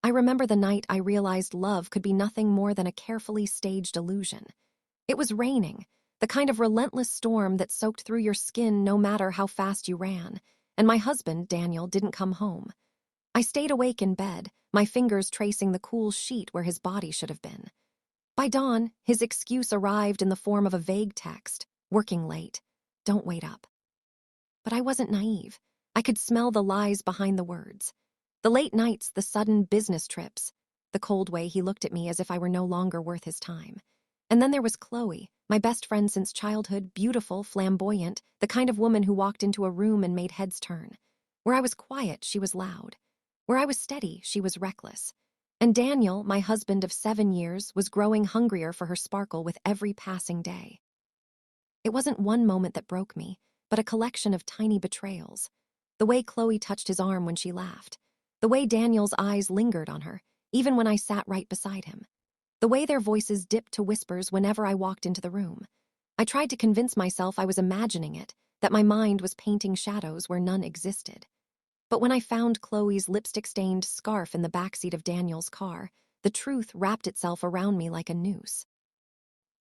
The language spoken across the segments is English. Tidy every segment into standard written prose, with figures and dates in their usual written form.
I remember the night I realized love could be nothing more than a carefully staged illusion. It was raining, the kind of relentless storm that soaked through your skin no matter how fast you ran, and my husband, Daniel, didn't come home. I stayed awake in bed, my fingers tracing the cool sheet where his body should have been. By dawn, his excuse arrived in the form of a vague text: "Working late. Don't wait up." But I wasn't naive. I could smell the lies behind the words. The late nights, the sudden business trips, the cold way he looked at me as if I were no longer worth his time. And then there was Chloe, my best friend since childhood, beautiful, flamboyant, the kind of woman who walked into a room and made heads turn. Where I was quiet, she was loud. Where I was steady, she was reckless. And Daniel, my husband of 7 years, was growing hungrier for her sparkle with every passing day. It wasn't one moment that broke me, but a collection of tiny betrayals. The way Chloe touched his arm when she laughed. The way Daniel's eyes lingered on her, even when I sat right beside him. The way their voices dipped to whispers whenever I walked into the room. I tried to convince myself I was imagining it, that my mind was painting shadows where none existed. But when I found Chloe's lipstick-stained scarf in the backseat of Daniel's car, the truth wrapped itself around me like a noose.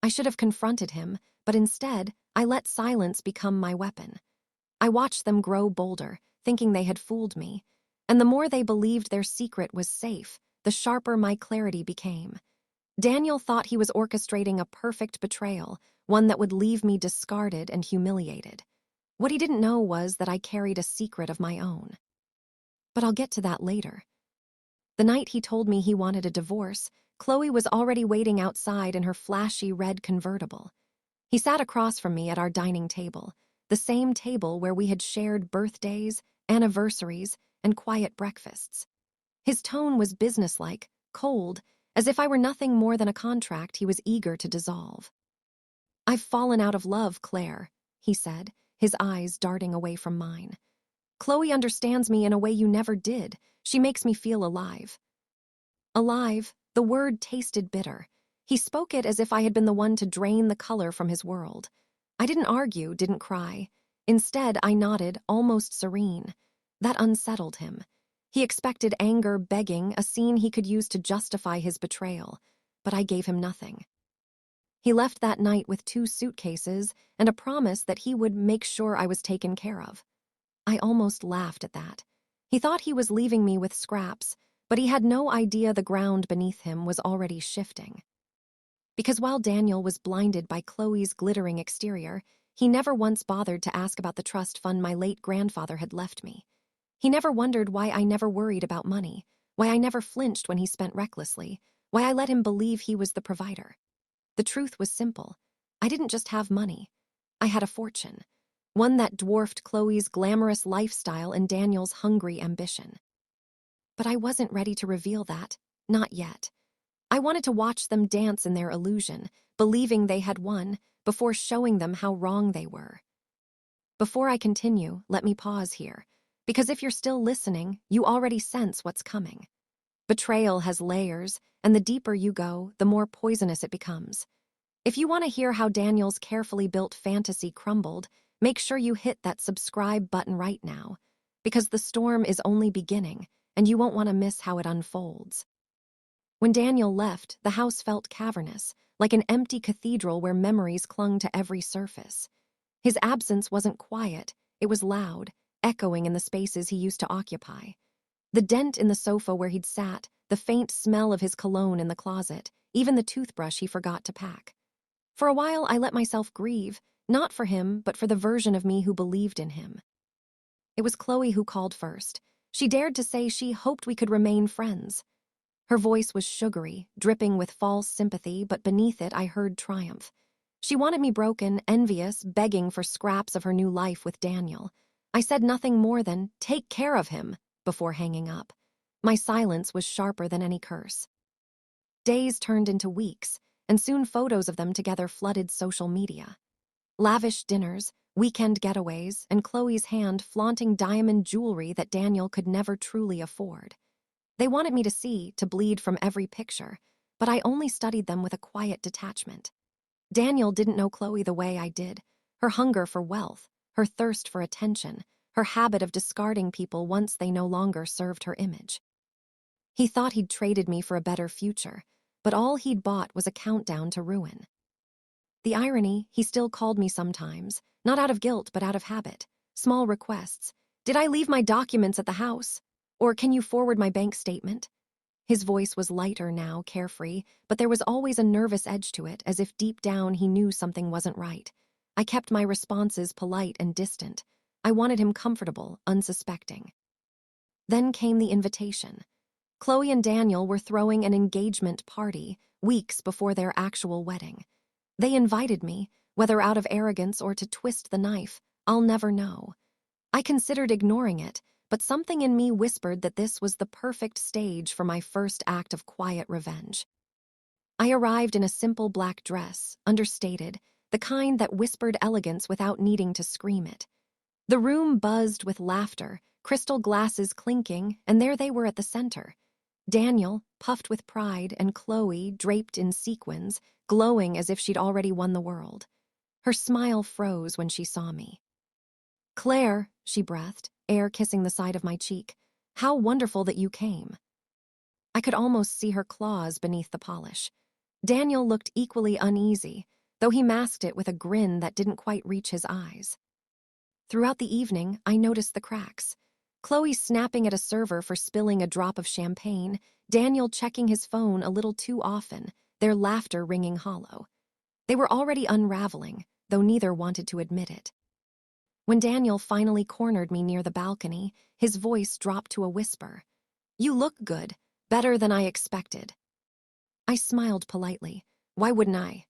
I should have confronted him, but instead, I let silence become my weapon. I watched them grow bolder, thinking they had fooled me, and the more they believed their secret was safe, the sharper my clarity became. Daniel thought he was orchestrating a perfect betrayal, one that would leave me discarded and humiliated. What he didn't know was that I carried a secret of my own. But I'll get to that later. The night he told me he wanted a divorce, Chloe was already waiting outside in her flashy red convertible. He sat across from me at our dining table, the same table where we had shared birthdays, anniversaries, and quiet breakfasts. His tone was businesslike, cold, as if I were nothing more than a contract he was eager to dissolve. "I've fallen out of love, Claire," he said, his eyes darting away from mine. "Chloe understands me in a way you never did. She makes me feel alive." Alive, the word tasted bitter. He spoke it as if I had been the one to drain the color from his world. I didn't argue, didn't cry. Instead, I nodded, almost serene. That unsettled him. He expected anger, begging, a scene he could use to justify his betrayal. But I gave him nothing. He left that night with 2 suitcases and a promise that he would make sure I was taken care of. I almost laughed at that. He thought he was leaving me with scraps, but he had no idea the ground beneath him was already shifting. Because while Daniel was blinded by Chloe's glittering exterior, he never once bothered to ask about the trust fund my late grandfather had left me. He never wondered why I never worried about money, why I never flinched when he spent recklessly, why I let him believe he was the provider. The truth was simple. I didn't just have money. I had a fortune, one that dwarfed Chloe's glamorous lifestyle and Daniel's hungry ambition. But I wasn't ready to reveal that, not yet. I wanted to watch them dance in their illusion, believing they had won, before showing them how wrong they were. Before I continue, let me pause here, because if you're still listening, you already sense what's coming. Betrayal has layers, and the deeper you go, the more poisonous it becomes. If you want to hear how Daniel's carefully built fantasy crumbled, make sure you hit that subscribe button right now, because the storm is only beginning, and you won't want to miss how it unfolds. When Daniel left, the house felt cavernous, like an empty cathedral where memories clung to every surface. His absence wasn't quiet, it was loud, echoing in the spaces he used to occupy. The dent in the sofa where he'd sat, the faint smell of his cologne in the closet, even the toothbrush he forgot to pack. For a while, I let myself grieve, not for him, but for the version of me who believed in him. It was Chloe who called first. She dared to say she hoped we could remain friends. Her voice was sugary, dripping with false sympathy, but beneath it I heard triumph. She wanted me broken, envious, begging for scraps of her new life with Daniel. I said nothing more than, "Take care of him," before hanging up. My silence was sharper than any curse. Days turned into weeks, and soon photos of them together flooded social media. Lavish dinners, weekend getaways, and Chloe's hand flaunting diamond jewelry that Daniel could never truly afford. They wanted me to see, to bleed from every picture, but I only studied them with a quiet detachment. Daniel didn't know Chloe the way I did. Her hunger for wealth, her thirst for attention, her habit of discarding people once they no longer served her image. He thought he'd traded me for a better future, but all he'd bought was a countdown to ruin. The irony, he still called me sometimes, not out of guilt but out of habit. Small requests. Did I leave my documents at the house? Or can you forward my bank statement? His voice was lighter now, carefree, but there was always a nervous edge to it, as if deep down he knew something wasn't right. I kept my responses polite and distant. I wanted him comfortable, unsuspecting. Then came the invitation. Chloe and Daniel were throwing an engagement party weeks before their actual wedding. They invited me, whether out of arrogance or to twist the knife, I'll never know. I considered ignoring it, but something in me whispered that this was the perfect stage for my first act of quiet revenge. I arrived in a simple black dress, understated, the kind that whispered elegance without needing to scream it. The room buzzed with laughter, crystal glasses clinking, and there they were at the center. Daniel, puffed with pride, and Chloe, draped in sequins, glowing as if she'd already won the world. Her smile froze when she saw me. "Claire," she breathed, air kissing the side of my cheek, "how wonderful that you came." I could almost see her claws beneath the polish. Daniel looked equally uneasy, though he masked it with a grin that didn't quite reach his eyes. Throughout the evening, I noticed the cracks. Chloe snapping at a server for spilling a drop of champagne, Daniel checking his phone a little too often, their laughter ringing hollow. They were already unraveling, though neither wanted to admit it. When Daniel finally cornered me near the balcony, his voice dropped to a whisper. "You look good, better than I expected." I smiled politely. Why wouldn't I?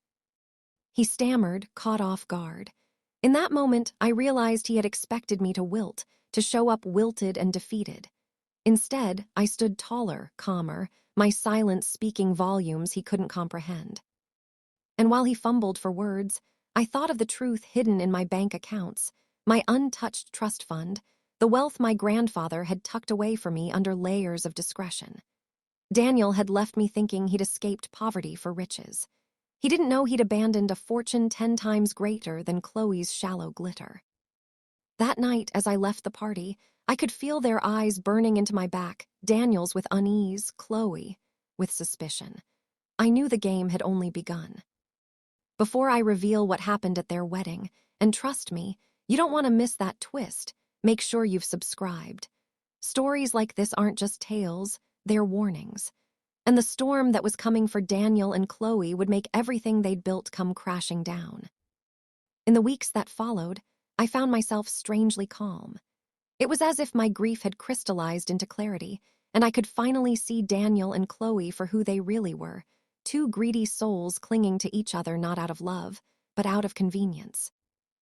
He stammered, caught off guard. In that moment, I realized he had expected me to wilt, to show up wilted and defeated. Instead, I stood taller, calmer, my silence speaking volumes he couldn't comprehend. And while he fumbled for words, I thought of the truth hidden in my bank accounts, my untouched trust fund, the wealth my grandfather had tucked away for me under layers of discretion. Daniel had left me thinking he'd escaped poverty for riches. He didn't know he'd abandoned a fortune 10 times greater than Chloe's shallow glitter. That night, as I left the party, I could feel their eyes burning into my back, Daniel's with unease, Chloe with suspicion. I knew the game had only begun. Before I reveal what happened at their wedding, and trust me, you don't want to miss that twist, make sure you've subscribed. Stories like this aren't just tales, they're warnings. And the storm that was coming for Daniel and Chloe would make everything they'd built come crashing down. In the weeks that followed, I found myself strangely calm. It was as if my grief had crystallized into clarity, and I could finally see Daniel and Chloe for who they really were, two greedy souls clinging to each other not out of love, but out of convenience.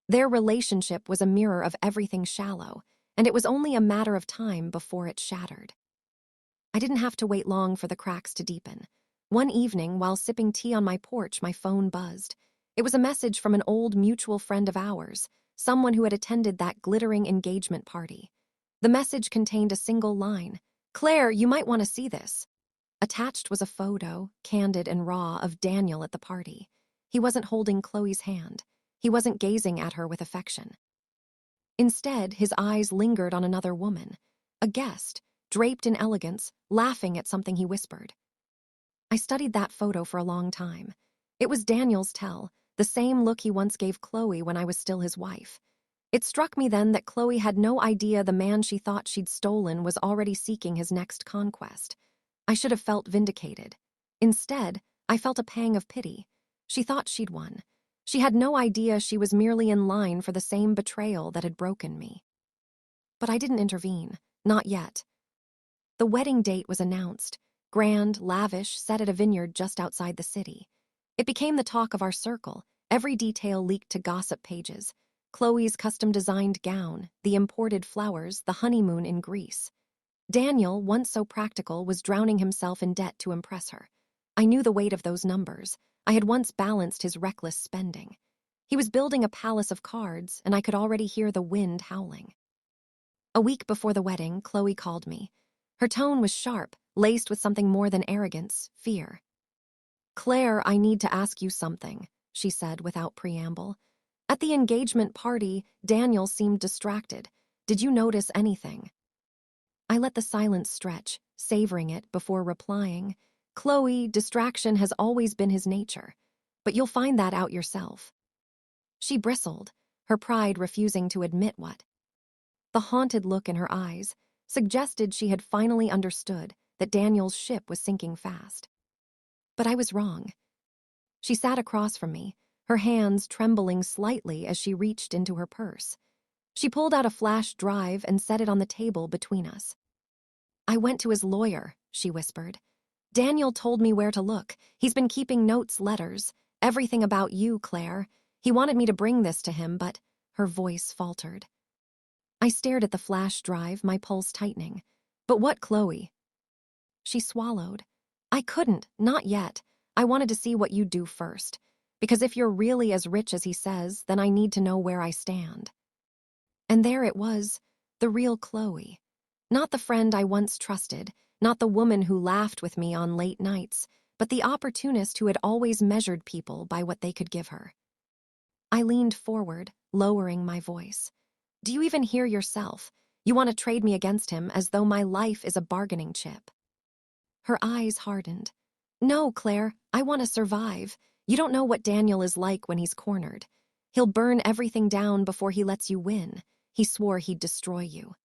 Their relationship was a mirror of everything shallow, and it was only a matter of time before it shattered. I didn't have to wait long for the cracks to deepen. One evening, while sipping tea on my porch, my phone buzzed. It was a message from an old mutual friend of ours, someone who had attended that glittering engagement party. The message contained a single line. "Claire, you might want to see this." Attached was a photo, candid and raw, of Daniel at the party. He wasn't holding Chloe's hand. He wasn't gazing at her with affection. Instead, his eyes lingered on another woman, a guest, draped in elegance, laughing at something he whispered. I studied that photo for a long time. It was Daniel's tell, the same look he once gave Chloe when I was still his wife. It struck me then that Chloe had no idea the man she thought she'd stolen was already seeking his next conquest. I should have felt vindicated. Instead, I felt a pang of pity. She thought she'd won. She had no idea she was merely in line for the same betrayal that had broken me. But I didn't intervene, not yet. The wedding date was announced, grand, lavish, set at a vineyard just outside the city. It became the talk of our circle, every detail leaked to gossip pages. Chloe's custom-designed gown, the imported flowers, the honeymoon in Greece. Daniel, once so practical, was drowning himself in debt to impress her. I knew the weight of those numbers. I had once balanced his reckless spending. He was building a palace of cards, and I could already hear the wind howling. A week before the wedding, Chloe called me. Her tone was sharp, laced with something more than arrogance, fear. "Claire, I need to ask you something," she said without preamble. "At the engagement party, Daniel seemed distracted. Did you notice anything?" I let the silence stretch, savoring it before replying. Chloe, distraction has always been his nature, but you'll find that out yourself. She bristled, her pride refusing to admit what. The haunted look in her eyes suggested she had finally understood that Daniel's ship was sinking fast. But I was wrong. She sat across from me, her hands trembling slightly as she reached into her purse. She pulled out a flash drive and set it on the table between us. "I went to his lawyer," she whispered. "Daniel told me where to look. He's been keeping notes, letters, everything about you, Claire. He wanted me to bring this to him, but..." Her voice faltered. I stared at the flash drive, my pulse tightening. "But what, Chloe?" She swallowed. "I couldn't, not yet. I wanted to see what you'd do first. Because if you're really as rich as he says, then I need to know where I stand." And there it was, the real Chloe. Not the friend I once trusted, not the woman who laughed with me on late nights, but the opportunist who had always measured people by what they could give her. I leaned forward, lowering my voice. "Do you even hear yourself? You want to trade me against him as though my life is a bargaining chip." Her eyes hardened. "No, Claire, I want to survive. You don't know what Daniel is like when he's cornered. He'll burn everything down before he lets you win. He swore he'd destroy you."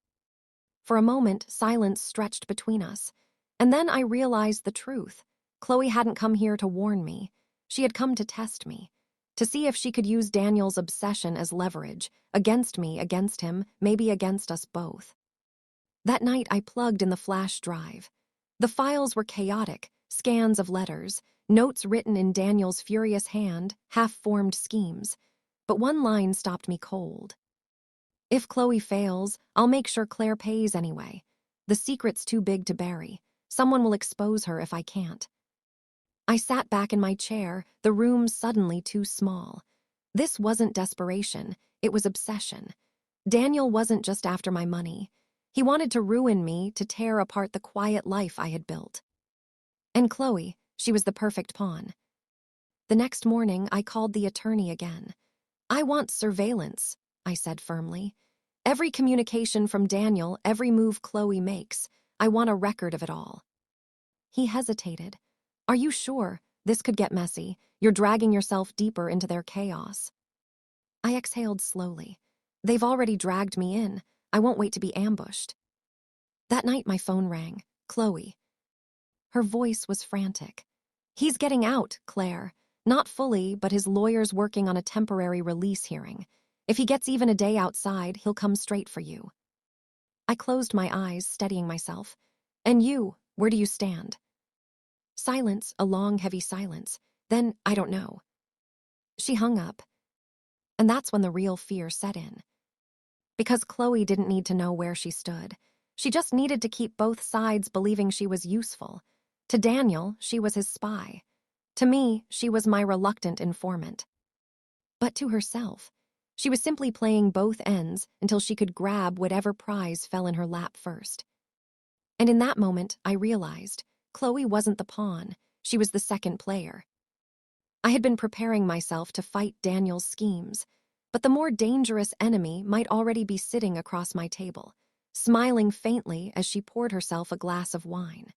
For a moment, silence stretched between us. And then I realized the truth. Chloe hadn't come here to warn me. She had come to test me. To see if she could use Daniel's obsession as leverage, against me, against him, maybe against us both. That night I plugged in the flash drive. The files were chaotic, scans of letters, notes written in Daniel's furious hand, half-formed schemes. But one line stopped me cold. "If Chloe fails, I'll make sure Claire pays anyway. The secret's too big to bury. Someone will expose her if I can't." I sat back in my chair, the room suddenly too small. This wasn't desperation, it was obsession. Daniel wasn't just after my money. He wanted to ruin me, to tear apart the quiet life I had built. And Chloe, she was the perfect pawn. The next morning, I called the attorney again. "I want surveillance," I said firmly. "Every communication from Daniel, every move Chloe makes. I want a record of it all." He hesitated. "Are you sure? This could get messy. You're dragging yourself deeper into their chaos." I exhaled slowly. "They've already dragged me in. I won't wait to be ambushed." That night my phone rang. Chloe. Her voice was frantic. "He's getting out, Claire. Not fully, but his lawyer's working on a temporary release hearing. If he gets even a day outside, he'll come straight for you." I closed my eyes, steadying myself. "And you, where do you stand?" Silence, a long, heavy silence. Then, "I don't know." She hung up. And that's when the real fear set in. Because Chloe didn't need to know where she stood. She just needed to keep both sides believing she was useful. To Daniel, she was his spy. To me, she was my reluctant informant. But to herself, she was simply playing both ends until she could grab whatever prize fell in her lap first. And in that moment, I realized Chloe wasn't the pawn, she was the second player. I had been preparing myself to fight Daniel's schemes, but the more dangerous enemy might already be sitting across my table, smiling faintly as she poured herself a glass of wine.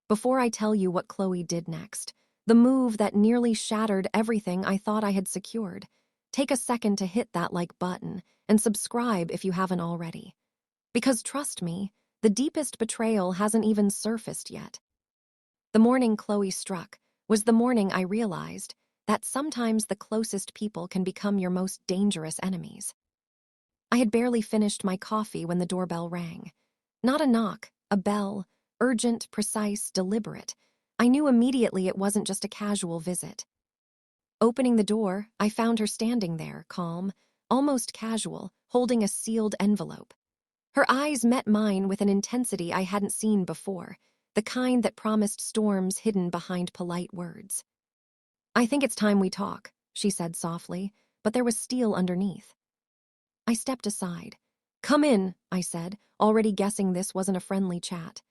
Before I tell you what Chloe did next, the move that nearly shattered everything I thought I had secured, take a second to hit that like button and subscribe if you haven't already. Because trust me, the deepest betrayal hasn't even surfaced yet. The morning Chloe struck was the morning I realized that sometimes the closest people can become your most dangerous enemies. I had barely finished my coffee when the doorbell rang. Not a knock, a bell, urgent, precise, deliberate. I knew immediately it wasn't just a casual visit. Opening the door, I found her standing there, calm, almost casual, holding a sealed envelope. Her eyes met mine with an intensity I hadn't seen before, the kind that promised storms hidden behind polite words. "I think it's time we talk," she said softly, but there was steel underneath. I stepped aside. "Come in," I said, already guessing this wasn't a friendly chat.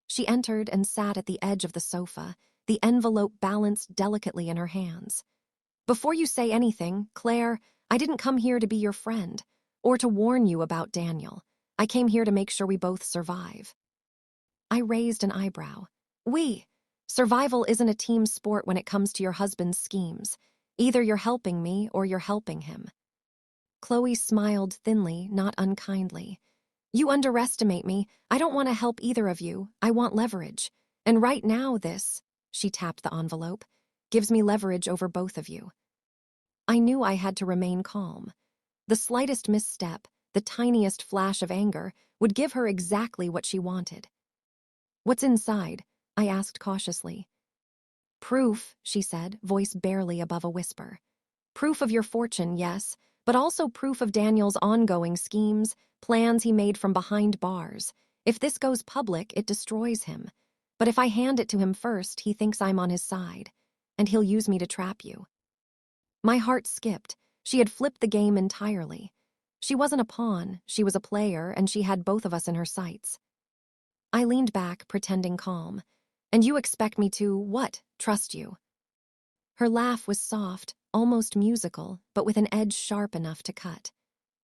She entered and sat at the edge of the sofa, the envelope balanced delicately in her hands. "Before you say anything, Claire, I didn't come here to be your friend, or to warn you about Daniel. I came here to make sure we both survive. I raised an eyebrow. We. Survival isn't a team sport when it comes to your husband's schemes. Either you're helping me or you're helping him. Chloe smiled thinly, not unkindly. You underestimate me. I don't want to help either of you. I want leverage. And right now this, she tapped the envelope, gives me leverage over both of you. I knew I had to remain calm. The slightest misstep, the tiniest flash of anger, would give her exactly what she wanted. What's inside? I asked cautiously. Proof, she said, voice barely above a whisper. Proof of your fortune, yes, but also proof of Daniel's ongoing schemes, plans he made from behind bars. If this goes public, it destroys him. But if I hand it to him first, he thinks I'm on his side, and he'll use me to trap you. My heart skipped. She had flipped the game entirely. She wasn't a pawn, she was a player, and she had both of us in her sights. I leaned back, pretending calm. And you expect me to, what, trust you? Her laugh was soft, almost musical, but with an edge sharp enough to cut.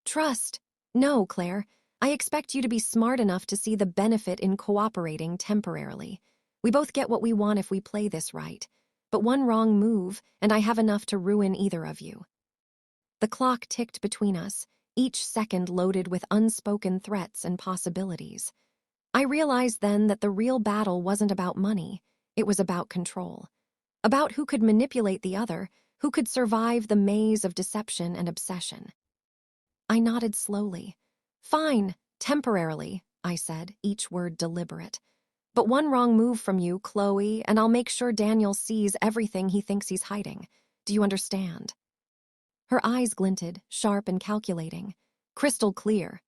Trust? No, Claire. I expect you to be smart enough to see the benefit in cooperating temporarily. We both get what we want if we play this right. But one wrong move, and I have enough to ruin either of you. The clock ticked between us, each second loaded with unspoken threats and possibilities. I realized then that the real battle wasn't about money, it was about control. About who could manipulate the other, who could survive the maze of deception and obsession. I nodded slowly. Fine, temporarily, I said, each word deliberate. But one wrong move from you, Chloe, and I'll make sure Daniel sees everything he thinks he's hiding. Do you understand? Her eyes glinted, sharp and calculating. Crystal clear.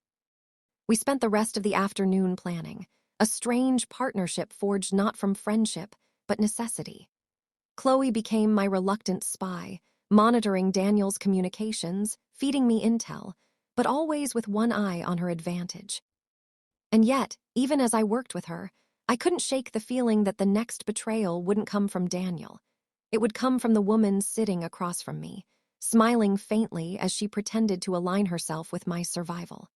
We spent the rest of the afternoon planning, a strange partnership forged not from friendship, but necessity. Chloe became my reluctant spy, monitoring Daniel's communications, feeding me intel, but always with one eye on her advantage. And yet, even as I worked with her, I couldn't shake the feeling that the next betrayal wouldn't come from Daniel. It would come from the woman sitting across from me, smiling faintly as she pretended to align herself with my survival.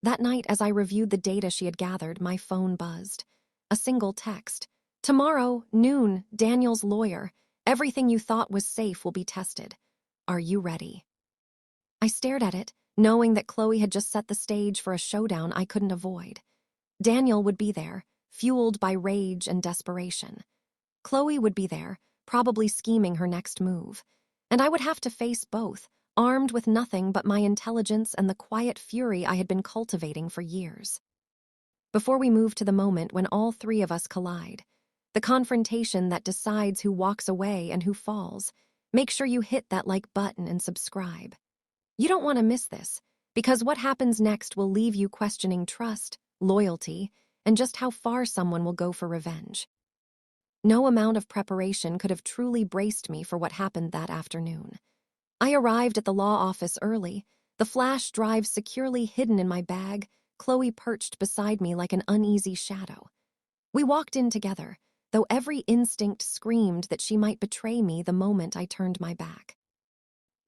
That night, as I reviewed the data she had gathered, my phone buzzed. A single text. Tomorrow, noon, Daniel's lawyer. Everything you thought was safe will be tested. Are you ready? I stared at it, knowing that Chloe had just set the stage for a showdown I couldn't avoid. Daniel would be there, fueled by rage and desperation. Chloe would be there, probably scheming her next move. And I would have to face both, armed with nothing but my intelligence and the quiet fury I had been cultivating for years. Before we move to the moment when all three of us collide, the confrontation that decides who walks away and who falls, make sure you hit that like button and subscribe. You don't want to miss this, because what happens next will leave you questioning trust, loyalty, and just how far someone will go for revenge. No amount of preparation could have truly braced me for what happened that afternoon. I arrived at the law office early, the flash drive securely hidden in my bag, Chloe perched beside me like an uneasy shadow. We walked in together, though every instinct screamed that she might betray me the moment I turned my back.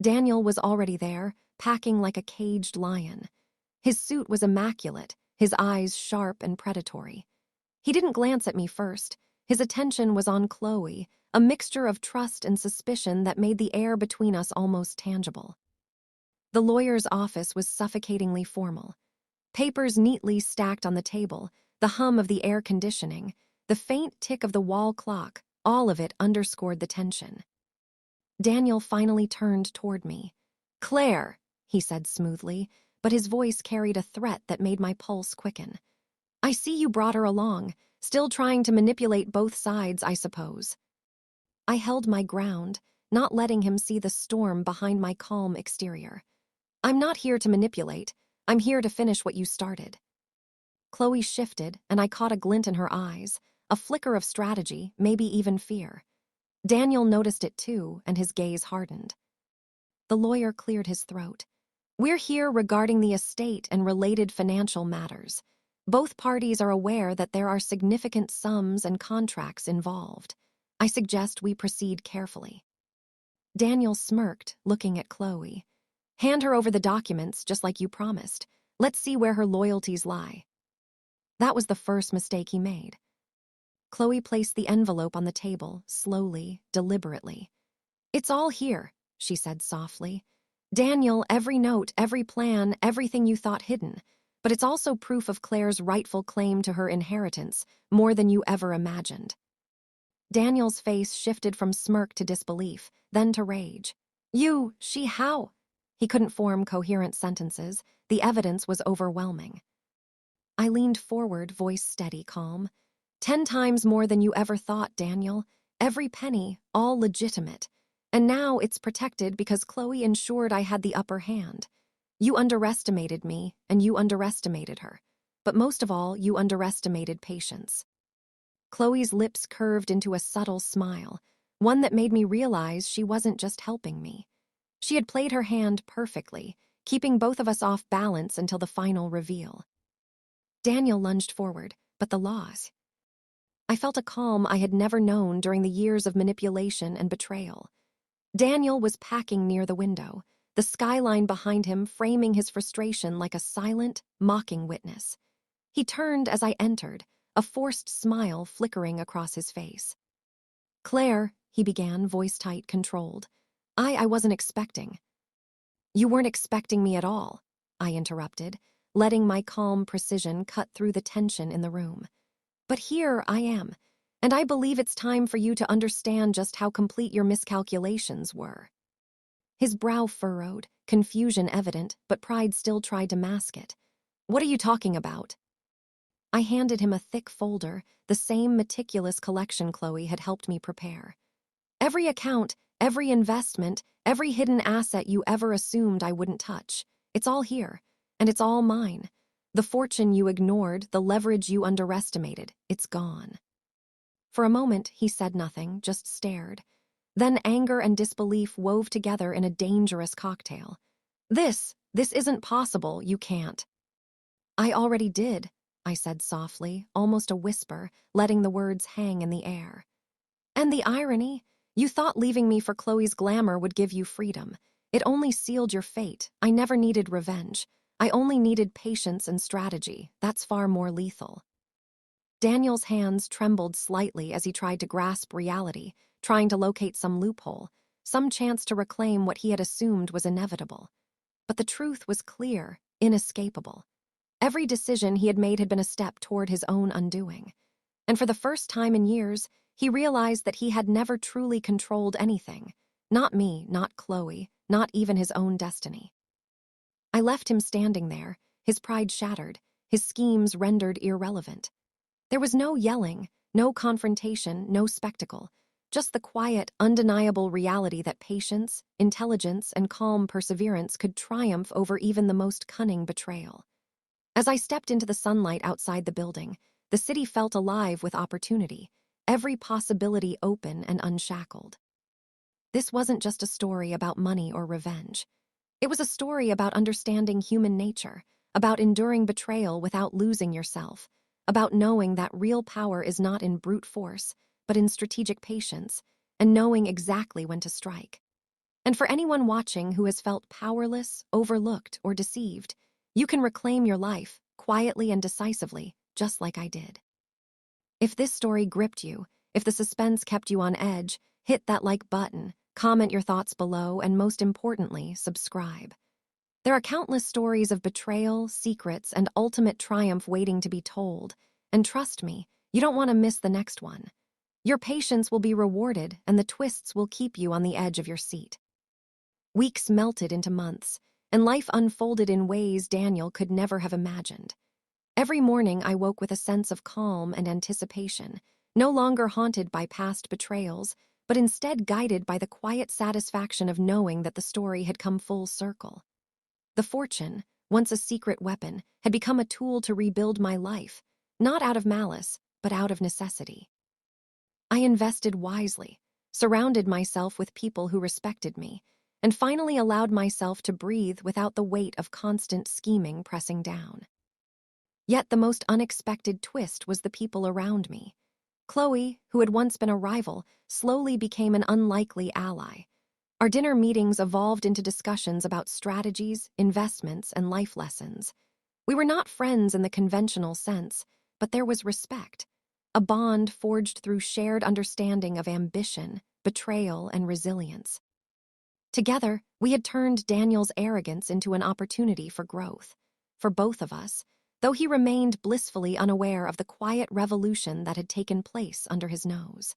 Daniel was already there, packing like a caged lion. His suit was immaculate, his eyes sharp and predatory. He didn't glance at me first. His attention was on Chloe, a mixture of trust and suspicion that made the air between us almost tangible. The lawyer's office was suffocatingly formal. Papers neatly stacked on the table, the hum of the air conditioning, the faint tick of the wall clock, all of it underscored the tension. Daniel finally turned toward me. "Claire," he said smoothly, but his voice carried a threat that made my pulse quicken. "I see you brought her along, still trying to manipulate both sides, I suppose." I held my ground, not letting him see the storm behind my calm exterior. "I'm not here to manipulate. I'm here to finish what you started." Chloe shifted, and I caught a glint in her eyes, a flicker of strategy, maybe even fear. Daniel noticed it too, and his gaze hardened. The lawyer cleared his throat. "We're here regarding the estate and related financial matters. Both parties are aware that there are significant sums and contracts involved. I suggest we proceed carefully." Daniel smirked, looking at Chloe. "Hand her over the documents, just like you promised. Let's see where her loyalties lie. That was the first mistake he made. Chloe placed the envelope on the table, slowly, deliberately. "It's all here," she said softly. "Daniel, every note, every plan, everything you thought hidden. But it's also proof of Claire's rightful claim to her inheritance, more than you ever imagined." Daniel's face shifted from smirk to disbelief, then to rage. How?" He couldn't form coherent sentences. The evidence was overwhelming. I leaned forward, voice steady, calm. 10 times more than you ever thought, Daniel. Every penny, all legitimate. And now it's protected because Chloe ensured I had the upper hand. You underestimated me, and you underestimated her. But most of all, you underestimated patience. Chloe's lips curved into a subtle smile, one that made me realize she wasn't just helping me. She had played her hand perfectly, keeping both of us off balance until the final reveal. Daniel lunged forward, but the laws. I felt a calm I had never known during the years of manipulation and betrayal. Daniel was packing near the window, the skyline behind him framing his frustration like a silent, mocking witness. He turned as I entered, a forced smile flickering across his face. "Claire," he began, voice tight, controlled. I wasn't expecting." "You weren't expecting me at all," I interrupted, letting my calm precision cut through the tension in the room. "But here I am, and I believe it's time for you to understand just how complete your miscalculations were." His brow furrowed, confusion evident, but pride still tried to mask it. "What are you talking about?" I handed him a thick folder, the same meticulous collection Chloe had helped me prepare. "Every account, every investment, every hidden asset you ever assumed I wouldn't touch. It's all here, and it's all mine. The fortune you ignored, the leverage you underestimated, it's gone." For a moment, he said nothing, just stared. Then anger and disbelief wove together in a dangerous cocktail. This isn't possible, you can't." "I already did," I said softly, almost a whisper, letting the words hang in the air. "And the irony? You thought leaving me for Chloe's glamour would give you freedom. It only sealed your fate. I never needed revenge. I only needed patience and strategy. That's far more lethal." Daniel's hands trembled slightly as he tried to grasp reality, trying to locate some loophole, some chance to reclaim what he had assumed was inevitable. But the truth was clear, inescapable. Every decision he had been a step toward his own undoing. And for the first time in years, he realized that he had never truly controlled anything. Not me, not Chloe, not even his own destiny. I left him standing there, his pride shattered, his schemes rendered irrelevant. There was no yelling, no confrontation, no spectacle, just the quiet, undeniable reality that patience, intelligence, and calm perseverance could triumph over even the most cunning betrayal. As I stepped into the sunlight outside the building, the city felt alive with opportunity, every possibility open and unshackled. This wasn't just a story about money or revenge. It was a story about understanding human nature, about enduring betrayal without losing yourself, about knowing that real power is not in brute force, but in strategic patience, and knowing exactly when to strike. And for anyone watching who has felt powerless, overlooked, or deceived, you can reclaim your life, quietly and decisively, just like I did. If this story gripped you, if the suspense kept you on edge, hit that like button, comment your thoughts below, and most importantly, subscribe. There are countless stories of betrayal, secrets, and ultimate triumph waiting to be told, and trust me, you don't want to miss the next one. Your patience will be rewarded, and the twists will keep you on the edge of your seat. Weeks melted into months, and life unfolded in ways Daniel could never have imagined. Every morning I woke with a sense of calm and anticipation, no longer haunted by past betrayals, but instead guided by the quiet satisfaction of knowing that the story had come full circle. The fortune, once a secret weapon, had become a tool to rebuild my life, not out of malice, but out of necessity. I invested wisely, surrounded myself with people who respected me, and finally allowed myself to breathe without the weight of constant scheming pressing down. Yet the most unexpected twist was the people around me. Chloe, who had once been a rival, slowly became an unlikely ally. Our dinner meetings evolved into discussions about strategies, investments, and life lessons. We were not friends in the conventional sense, but there was respect, a bond forged through shared understanding of ambition, betrayal, and resilience. Together, we had turned Daniel's arrogance into an opportunity for growth, for both of us, though he remained blissfully unaware of the quiet revolution that had taken place under his nose.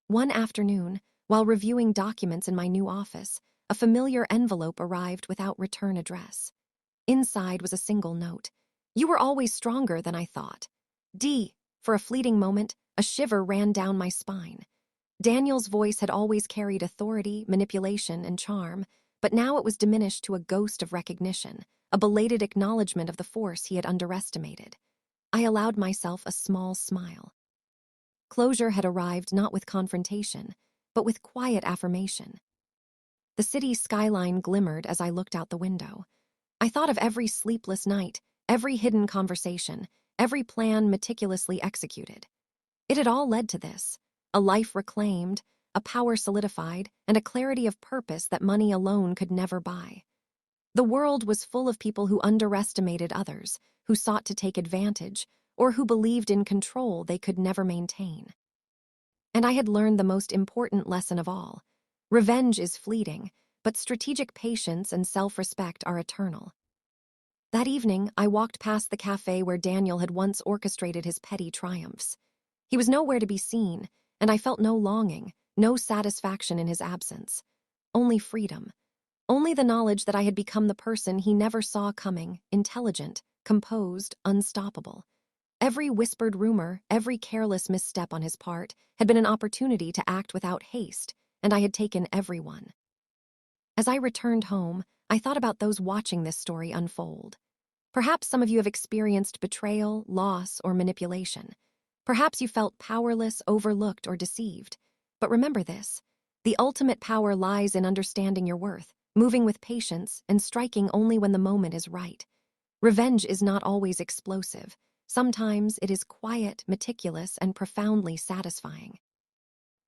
One afternoon, while reviewing documents in my new office, a familiar envelope arrived without return address. Inside was a single note. "You were always stronger than I thought. D." For a fleeting moment, a shiver ran down my spine. Daniel's voice had always carried authority, manipulation, and charm, but now it was diminished to a ghost of recognition, a belated acknowledgement of the force he had underestimated. I allowed myself a small smile. Closure had arrived not with confrontation, but with quiet affirmation. The city's skyline glimmered as I looked out the window. I thought of every sleepless night, every hidden conversation, every plan meticulously executed. It had all led to this: a life reclaimed, a power solidified, and a clarity of purpose that money alone could never buy. The world was full of people who underestimated others, who sought to take advantage, or who believed in control they could never maintain. And I had learned the most important lesson of all. Revenge is fleeting, but strategic patience and self-respect are eternal. That evening, I walked past the cafe where Daniel had once orchestrated his petty triumphs. He was nowhere to be seen, and I felt no longing, no satisfaction in his absence. Only freedom. Only the knowledge that I had become the person he never saw coming, intelligent, composed, unstoppable. Every whispered rumor, every careless misstep on his part, had been an opportunity to act without haste, and I had taken every one. As I returned home, I thought about those watching this story unfold. Perhaps some of you have experienced betrayal, loss, or manipulation. Perhaps you felt powerless, overlooked, or deceived. But remember this: the ultimate power lies in understanding your worth, moving with patience, and striking only when the moment is right. Revenge is not always explosive. Sometimes it is quiet, meticulous, and profoundly satisfying.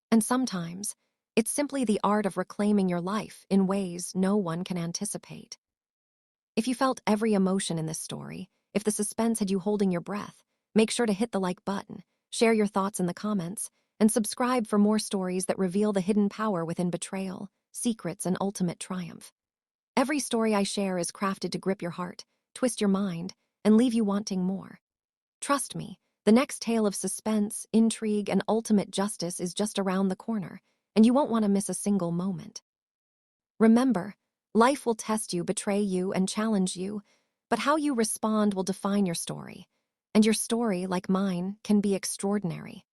And sometimes, it's simply the art of reclaiming your life in ways no one can anticipate. If you felt every emotion in this story, if the suspense had you holding your breath, make sure to hit the like button, share your thoughts in the comments, and subscribe for more stories that reveal the hidden power within betrayal, secrets, and ultimate triumph. Every story I share is crafted to grip your heart, twist your mind, and leave you wanting more. Trust me, the next tale of suspense, intrigue, and ultimate justice is just around the corner, and you won't want to miss a single moment. Remember, life will test you, betray you, and challenge you, but how you respond will define your story. And your story, like mine, can be extraordinary.